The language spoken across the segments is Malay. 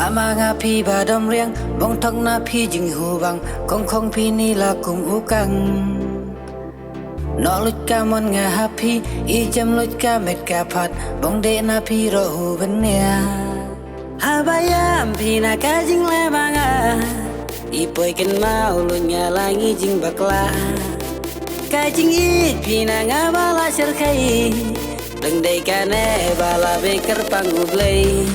Mama ngapi badom riang bong thong na phi jing hu bang kong kong phi ni la kum ukang no lut ka mon nga happy I jam lut ka met ka phat bong de na phi ro hu ben nia Habaya phi na ka jing le manga I poi ken mau lu nya langi jing bakla ka jing I phi na nga bala ser khai deng dei ka ne bala be ker pangu blei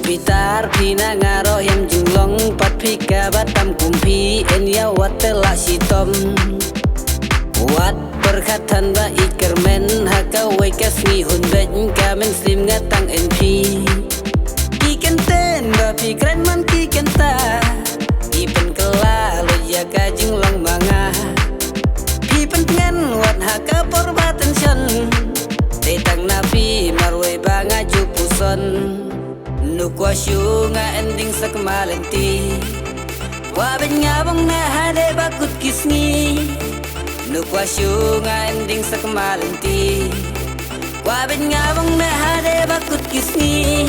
Bitar pina ngaro yang jinglong pat pika batam kumpi en ya watela sitom wat perkhatan ba ikermen haka wekas ni hunben kamen slim ngatang np kikenten ba pikren man kikenta ipen kela lo ya ka jinglong manga pipen ngan wat haka porbatan shan tetang napi marwe banga jupuson Nukwa syunga ending sa kamalanti Wabin nga bang nahade bakut kisni Nukwa syunga ending sa kamalanti Wabin nga bang nahade bakut kisni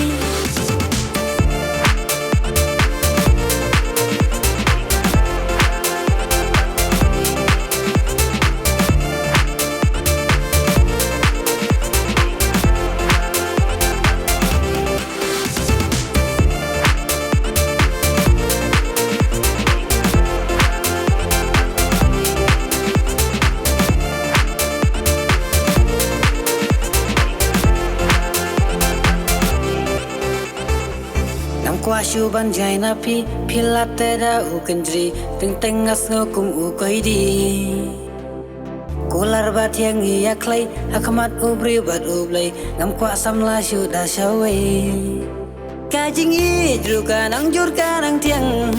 Kwa shu ban jai na pi pilate da u kendri teng teng ngas ngo kum u koi di kular bat yang iya klai akamat u bri bat u blai ngam kwa sam la shu da shawe kajing I dru kanang jur kanang tiang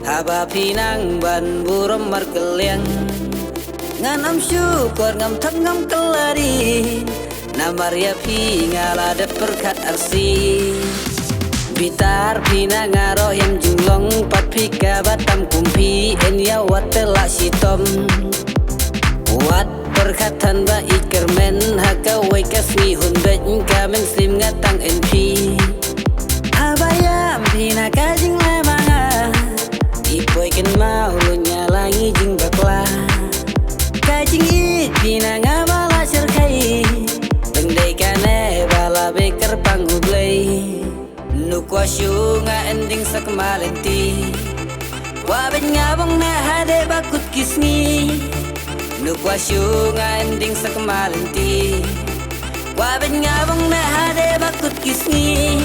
haba pinang ban burom mar keliang ngan am shu kor ngam thak ngam kelari namar ya pi ngala de perkat arsi Bitar pina ngaro yang jinglong pat pika batam kumpi en ya watela sitom wat perkhatan ba ikermen haka wekas ni hunben kamen slim ngatang np Habaya pina ka jing le manga ipoi ken mau lu nyalangi jing bakla ka jing I pina ngabala ser khai deng dei kane bala beker pangu blei Nukwa syunga ending sa kamalanti Wabin nga bang nahade bakut kisni Nukwa syunga ending sa kamalanti Wabin nga bang nahade bakut kisni